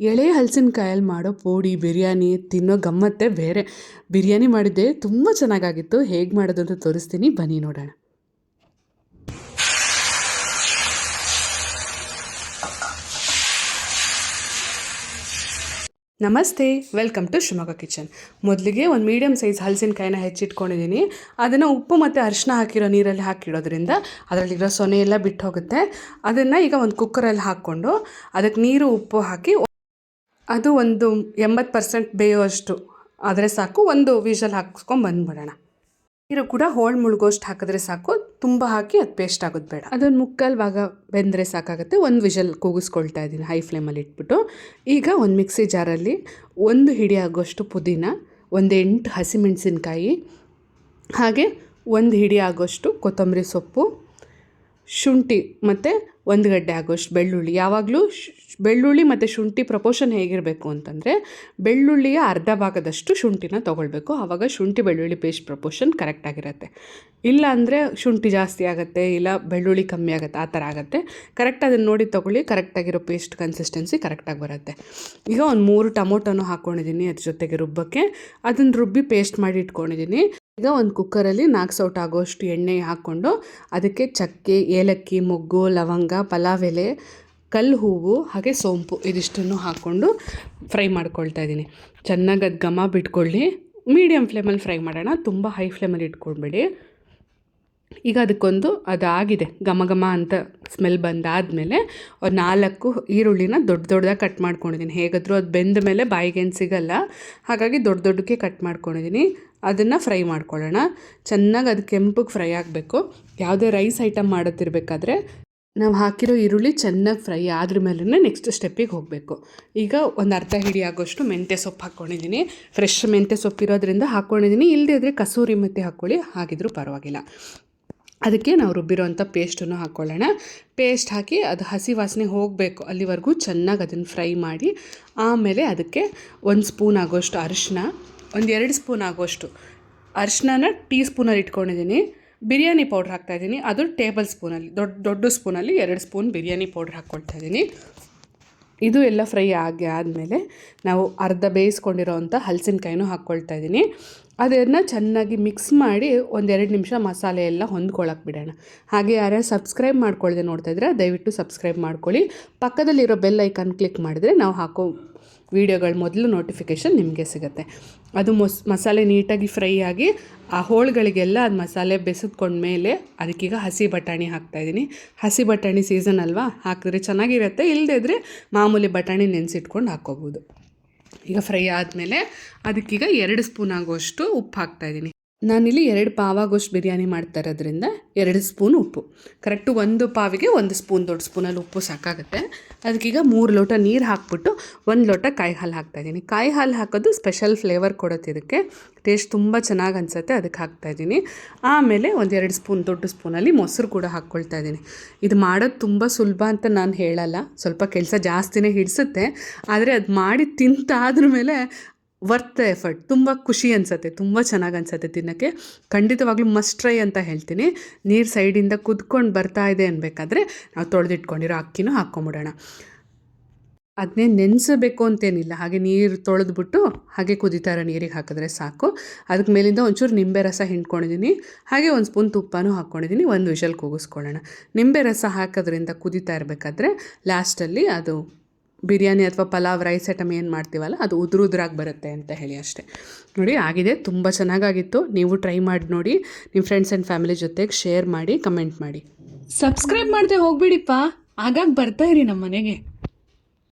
ಎಳೆ ಹಲಸಿನಕಾಯಲ್ಲಿ ಮಾಡೋ ಪೋಡಿ ಬಿರಿಯಾನಿ ತಿನ್ನೋ ಗಮ್ಮತ್ತೇ ಬೇರೆ. ಬಿರಿಯಾನಿ ಮಾಡಿದ್ದೆ ತುಂಬ ಚೆನ್ನಾಗಾಗಿತ್ತು. ಹೇಗೆ ಮಾಡೋದು ಅಂತ ತೋರಿಸ್ತೀನಿ, ಬನ್ನಿ ನೋಡೋಣ. ನಮಸ್ತೆ, ವೆಲ್ಕಮ್ ಟು ಶಿವಮೊಗ್ಗ ಕಿಚನ್. ಮೊದಲಿಗೆ ಒಂದು ಮೀಡಿಯಮ್ ಸೈಜ್ ಹಲಸಿನಕಾಯಿನ ಹೆಚ್ಚಿಟ್ಕೊಂಡಿದ್ದೀನಿ. ಅದನ್ನು ಉಪ್ಪು ಮತ್ತು ಅರಿಶಿನ ಹಾಕಿರೋ ನೀರಲ್ಲಿ ಹಾಕಿಡೋದ್ರಿಂದ ಅದರಲ್ಲಿರೋ ಸೊನೆ ಎಲ್ಲ ಬಿಟ್ಟು ಹೋಗುತ್ತೆ. ಅದನ್ನು ಈಗ ಒಂದು ಕುಕ್ಕರಲ್ಲಿ ಹಾಕ್ಕೊಂಡು ಅದಕ್ಕೆ ನೀರು ಉಪ್ಪು ಹಾಕಿ ಅದು ಒಂದು 80% ಬೇಯುವಷ್ಟು ಆದರೆ ಸಾಕು. ಒಂದು ವಿಷಲ್ ಹಾಕ್ಸ್ಕೊಂಡು ಬಂದ್ಬಿಡೋಣ. ನೀರು ಕೂಡ ಹೋಳು ಮುಳುಗೋಷ್ಟು ಹಾಕಿದ್ರೆ ಸಾಕು, ತುಂಬ ಹಾಕಿ ಅದು ಪೇಸ್ಟ್ ಆಗೋದು ಬೇಡ. ಅದೊಂದು ಮುಕ್ಕಾಲು ಭಾಗ ಬೆಂದರೆ ಸಾಕಾಗುತ್ತೆ. ಒಂದು ವಿಷಲ್ ಕೂಗಿಸ್ಕೊಳ್ತಾ ಇದ್ದೀನಿ ಹೈ ಫ್ಲೇಮಲ್ಲಿ ಇಟ್ಬಿಟ್ಟು. ಈಗ ಒಂದು ಮಿಕ್ಸಿ ಜಾರಲ್ಲಿ 1 ಹಿಡಿ ಆಗೋಷ್ಟು ಪುದೀನ, 8 ಹಸಿಮೆಣಸಿನ್ಕಾಯಿ, ಹಾಗೆ 1 ಹಿಡಿ ಆಗೋಷ್ಟು ಕೊತ್ತಂಬರಿ ಸೊಪ್ಪು, ಶುಂಠಿ ಮತ್ತು 1 ಗಡ್ಡೆ ಆಗೋಷ್ಟು ಬೆಳ್ಳುಳ್ಳಿ. ಯಾವಾಗಲೂ ಬೆಳ್ಳುಳ್ಳಿ ಮತ್ತು ಶುಂಠಿ ಪ್ರಪೋರ್ಷನ್ ಹೇಗಿರಬೇಕು ಅಂತಂದರೆ, ಬೆಳ್ಳುಳ್ಳಿಯ ಅರ್ಧ ಭಾಗದಷ್ಟು ಶುಂಠಿನ ತೊಗೊಳ್ಬೇಕು. ಆವಾಗ ಶುಂಠಿ ಬೆಳ್ಳುಳ್ಳಿ ಪೇಸ್ಟ್ ಪ್ರಪೋರ್ಷನ್ ಕರೆಕ್ಟಾಗಿರುತ್ತೆ. ಇಲ್ಲ ಅಂದರೆ ಶುಂಠಿ ಜಾಸ್ತಿ ಆಗುತ್ತೆ, ಇಲ್ಲ ಬೆಳ್ಳುಳ್ಳಿ ಕಮ್ಮಿ ಆಗುತ್ತೆ, ಆ ಥರ ಆಗುತ್ತೆ. ಕರೆಕ್ಟ್ ಅದನ್ನು ನೋಡಿ ತೊಗೊಳ್ಳಿ, ಕರೆಕ್ಟಾಗಿರೋ ಪೇಸ್ಟ್ ಕನ್ಸಿಸ್ಟೆನ್ಸಿ ಕರೆಕ್ಟಾಗಿ ಬರುತ್ತೆ. ಈಗ ಒಂದು 3 ಟೊಮೊಟೊನೂ ಹಾಕ್ಕೊಂಡಿದ್ದೀನಿ ಅದ್ರ ಜೊತೆಗೆ ರುಬ್ಬಕ್ಕೆ. ಅದನ್ನು ರುಬ್ಬಿ ಪೇಸ್ಟ್ ಮಾಡಿ ಇಟ್ಕೊಂಡಿದ್ದೀನಿ. ಈಗ ಒಂದು ಕುಕ್ಕರಲ್ಲಿ 4 ಸೌಟ್ ಆಗೋಷ್ಟು ಎಣ್ಣೆ ಹಾಕ್ಕೊಂಡು ಅದಕ್ಕೆ ಚಕ್ಕೆ, ಏಲಕ್ಕಿ, ಮೊಗ್ಗು, ಲವಂಗ, ಪಲಾವ್ ಎಲೆ, ಕಲ್ಲು ಹೂವು, ಹಾಗೆ ಸೋಂಪು ಇದಿಷ್ಟನ್ನು ಹಾಕ್ಕೊಂಡು ಫ್ರೈ ಮಾಡ್ಕೊಳ್ತಾ ಇದ್ದೀನಿ. ಚೆನ್ನಾಗಿ ಅದು ಘಮ ಬಿಟ್ಕೊಳ್ಳಿ. ಮೀಡಿಯಮ್ ಫ್ಲೇಮಲ್ಲಿ ಫ್ರೈ ಮಾಡೋಣ, ತುಂಬ ಹೈ ಫ್ಲೇಮಲ್ಲಿ ಇಟ್ಕೊಳ್ಬೇಡಿ. ಈಗ ಅದಾಗಿದೆ, ಘಮ ಘಮ ಅಂತ ಸ್ಮೆಲ್ ಬಂದಾದಮೇಲೆ ಒಂದು 4 ಈರುಳ್ಳಿನ ದೊಡ್ಡದಾಗಿ ಕಟ್ ಮಾಡ್ಕೊಂಡಿದ್ದೀನಿ. ಹೇಗಾದರೂ ಅದು ಬೆಂದ ಮೇಲೆ ಬಾಯಿಗೇನು ಸಿಗಲ್ಲ, ಹಾಗಾಗಿ ದೊಡ್ಡಕ್ಕೆ ಕಟ್ ಮಾಡ್ಕೊಂಡಿದ್ದೀನಿ. ಅದನ್ನು ಫ್ರೈ ಮಾಡ್ಕೊಳ್ಳೋಣ. ಚೆನ್ನಾಗಿ ಅದು ಕೆಂಪಗೆ ಫ್ರೈ ಆಗಬೇಕು. ಯಾವುದೇ ರೈಸ್ ಐಟಮ್ ಮಾಡುತ್ತಿರಬೇಕಾದ್ರೆ ನಾವು ಹಾಕಿರೋ ಈರುಳ್ಳಿ ಚೆನ್ನಾಗಿ ಫ್ರೈ ಆದ್ರ ಮೇಲೆ ನೆಕ್ಸ್ಟ್ ಸ್ಟೆಪ್ಪಿಗೆ ಹೋಗಬೇಕು. ಈಗ ಒಂದು ಅರ್ಧ ಹಿಡಿ ಆಗೋಷ್ಟು ಮೆಂತ್ಯ ಸೊಪ್ಪು ಹಾಕ್ಕೊಂಡಿದ್ದೀನಿ. ಫ್ರೆಶ್ ಮೆಂತ್ಯ ಸೊಪ್ಪು ಇರೋದ್ರಿಂದ ಹಾಕ್ಕೊಂಡಿದ್ದೀನಿ. ಇಲ್ಲದೇ ಇದ್ದರೆ ಕಸೂರಿ ಮೆಂತ್ಯ ಹಾಕ್ಕೊಳ್ಳಿ, ಹಾಗಿದ್ರೂ ಪರವಾಗಿಲ್ಲ. ಅದಕ್ಕೆ ನಾವು ರುಬ್ಬಿರೋಂಥ ಪೇಸ್ಟನ್ನು ಹಾಕ್ಕೊಳ್ಳೋಣ. ಪೇಸ್ಟ್ ಹಾಕಿ ಅದು ಹಸಿ ವಾಸನೆ ಹೋಗಬೇಕು, ಅಲ್ಲಿವರೆಗೂ ಚೆನ್ನಾಗಿ ಅದನ್ನು ಫ್ರೈ ಮಾಡಿ ಆಮೇಲೆ ಅದಕ್ಕೆ 1 ಸ್ಪೂನ್ ಆಗೋಷ್ಟು ಅರಿಶಿನ, 2 ಸ್ಪೂನ್ ಆಗೋಷ್ಟು ಅರಿಶಿನ ಟೀ ಸ್ಪೂನಲ್ಲಿ ಇಟ್ಕೊಂಡಿದ್ದೀನಿ. ಬಿರಿಯಾನಿ ಪೌಡ್ರ್ ಹಾಕ್ತಾಯಿದ್ದೀನಿ, ಅದು ಟೇಬಲ್ ಸ್ಪೂನಲ್ಲಿ, ದೊಡ್ಡ ಸ್ಪೂನಲ್ಲಿ 2 ಸ್ಪೂನ್ ಬಿರಿಯಾನಿ ಪೌಡ್ರ್ ಹಾಕ್ಕೊಳ್ತಾ ಇದ್ದೀನಿ. ಇದು ಎಲ್ಲ ಫ್ರೈ ಆದಮೇಲೆ ನಾವು ಅರ್ಧ ಬೇಯಿಸ್ಕೊಂಡಿರೋವಂಥ ಹಲಸಿನಕಾಯಿನೂ ಹಾಕ್ಕೊಳ್ತಾ ಇದ್ದೀನಿ. ಅದನ್ನು ಚೆನ್ನಾಗಿ ಮಿಕ್ಸ್ ಮಾಡಿ 1-2 ನಿಮಿಷ ಮಸಾಲೆ ಎಲ್ಲ ಹೊಂದ್ಕೊಳ್ಳೋಕೆ ಬಿಡೋಣ. ಹಾಗೆ ಯಾರ್ಯಾರು ಸಬ್ಸ್ಕ್ರೈಬ್ ಮಾಡ್ಕೊಳ್ಳದೆ ನೋಡ್ತಾ ಇದ್ರೆ ದಯವಿಟ್ಟು ಸಬ್ಸ್ಕ್ರೈಬ್ ಮಾಡ್ಕೊಳ್ಳಿ. ಪಕ್ಕದಲ್ಲಿರೋ ಬೆಲ್ ಐಕಾನ್ ಕ್ಲಿಕ್ ಮಾಡಿದರೆ ನಾವು ಹಾಕೋ ವೀಡಿಯೋಗಳ ಮೊದಲು ನೋಟಿಫಿಕೇಷನ್ ನಿಮಗೆ ಸಿಗುತ್ತೆ. ಅದು ಮಸಾಲೆ ನೀಟಾಗಿ ಫ್ರೈ ಆಗಿ ಆ ಹೋಳುಗಳಿಗೆಲ್ಲ ಅದು ಮಸಾಲೆ ಬೆಸೆದ್ಕೊಂಡ್ಮೇಲೆ ಅದಕ್ಕೀಗ ಹಸಿ ಬಟಾಣಿ ಹಾಕ್ತಾಯಿದ್ದೀನಿ. ಹಸಿ ಬಟಾಣಿ ಸೀಸನ್ ಅಲ್ವಾ, ಹಾಕಿದ್ರೆ ಚೆನ್ನಾಗಿರುತ್ತೆ. ಇಲ್ಲದೇ ಇದ್ದರೆ ಮಾಮೂಲಿ ಬಟಾಣಿ ನೆನೆಸಿಟ್ಕೊಂಡು ಹಾಕ್ಕೋಬೋದು. ಈಗ ಫ್ರೈ ಆದಮೇಲೆ ಅದಕ್ಕೀಗ 2 ಸ್ಪೂನ್ ಆಗೋಷ್ಟು ಉಪ್ಪು ಹಾಕ್ತಾಯಿದ್ದೀನಿ. ನಾನಿಲ್ಲಿ 2 ಪಾವಾಗೋಷ್ಟು ಬಿರಿಯಾನಿ ಮಾಡ್ತಾ ಇರೋದ್ರಿಂದ 2 ಸ್ಪೂನ್ ಉಪ್ಪು. ಕರೆಕ್ಟು 1 ಪಾವಿಗೆ 1 ಸ್ಪೂನ್, ದೊಡ್ಡ ಸ್ಪೂನಲ್ಲಿ ಉಪ್ಪು ಸಾಕಾಗುತ್ತೆ. ಅದಕ್ಕೀಗ 3 ಲೋಟ ನೀರು ಹಾಕ್ಬಿಟ್ಟು 1 ಲೋಟ ಕಾಯಿ ಹಾಲು ಹಾಕ್ತಾಯಿದ್ದೀನಿ. ಕಾಯಿ ಹಾಲು ಹಾಕೋದು ಸ್ಪೆಷಲ್ ಫ್ಲೇವರ್ ಕೊಡುತ್ತೆ, ಇದಕ್ಕೆ ಟೇಸ್ಟ್ ತುಂಬ ಚೆನ್ನಾಗಿ ಅನಿಸುತ್ತೆ, ಅದಕ್ಕೆ ಹಾಕ್ತಾಯಿದ್ದೀನಿ. ಆಮೇಲೆ 1-2 ಸ್ಪೂನ್, ದೊಡ್ಡ ಸ್ಪೂನಲ್ಲಿ ಮೊಸರು ಕೂಡ ಹಾಕ್ಕೊಳ್ತಾ ಇದ್ದೀನಿ. ಇದು ಮಾಡೋದು ತುಂಬ ಸುಲಭ ಅಂತ ನಾನು ಹೇಳಲ್ಲ, ಸ್ವಲ್ಪ ಕೆಲಸ ಜಾಸ್ತಿನೇ ಹಿಡಿಸುತ್ತೆ. ಆದರೆ ಅದು ಮಾಡಿ ತಿಂತಾದ್ರ ಮೇಲೆ ವರ್ತ್ ಎಫರ್ಟ್, ತುಂಬ ಖುಷಿ ಅನಿಸುತ್ತೆ, ತುಂಬ ಚೆನ್ನಾಗಿ ಅನಿಸುತ್ತೆ ತಿನ್ನೋಕ್ಕೆ. ಖಂಡಿತವಾಗ್ಲೂ ಮಸ್ಟ್ ಟ್ರೈ ಅಂತ ಹೇಳ್ತೀನಿ. ನೀರು ಸೈಡಿಂದ ಕುದ್ಕೊಂಡು ಬರ್ತಾ ಇದೆ ಅನ್ಬೇಕಾದ್ರೆ ನಾವು ತೊಳೆದಿಟ್ಕೊಂಡಿರೋ ಅಕ್ಕಿನೂ ಹಾಕ್ಕೊಂಬಿಡೋಣ. ಅದನ್ನೇ ನೆನೆಸಬೇಕು ಅಂತೇನಿಲ್ಲ, ಹಾಗೆ ನೀರು ತೊಳೆದ್ಬಿಟ್ಟು ಹಾಗೆ ಕುದೀತಾ ಇರೋ ನೀರಿಗೆ ಹಾಕಿದ್ರೆ ಸಾಕು. ಅದಕ್ಕೆ ಮೇಲಿಂದ ಒಂಚೂರು ನಿಂಬೆ ರಸ ಹಿಂಡ್ಕೊಂಡಿದ್ದೀನಿ, ಹಾಗೆ 1 ಸ್ಪೂನ್ ತುಪ್ಪನೂ ಹಾಕ್ಕೊಂಡಿದ್ದೀನಿ. 1 ವಿಷಲ್ ಕೂಗಿಸ್ಕೊಳ್ಳೋಣ. ನಿಂಬೆ ರಸ ಹಾಕೋದ್ರಿಂದ ಕುದೀತಾ ಇರಬೇಕಾದ್ರೆ ಲಾಸ್ಟಲ್ಲಿ ಅದು ಬಿರಿಯಾನಿ ಅಥವಾ ಪಲಾವ್ ರೈಸ್ ಐಟಮ್ ಏನು ಮಾಡ್ತೀವಲ್ಲ ಅದು ಉದುರಾಗಿ ಬರುತ್ತೆ ಅಂತ ಹೇಳಿ ಅಷ್ಟೇ. ನೋಡಿ ಆಗಿದೆ, ತುಂಬ ಚೆನ್ನಾಗಾಗಿತ್ತು. ನೀವು ಟ್ರೈ ಮಾಡಿ ನೋಡಿ, ನಿಮ್ಮ ಫ್ರೆಂಡ್ಸ್ ಆ್ಯಂಡ್ ಫ್ಯಾಮಿಲಿ ಜೊತೆಗೆ ಶೇರ್ ಮಾಡಿ, ಕಮೆಂಟ್ ಮಾಡಿ. ಸಬ್ಸ್ಕ್ರೈಬ್ ಮಾಡದೆ ಹೋಗ್ಬಿಡಿಪ್ಪ, ಆಗಾಗ ಬರ್ತಾ ಇರಿ ನಮ್ಮ ಮನೆಗೆ.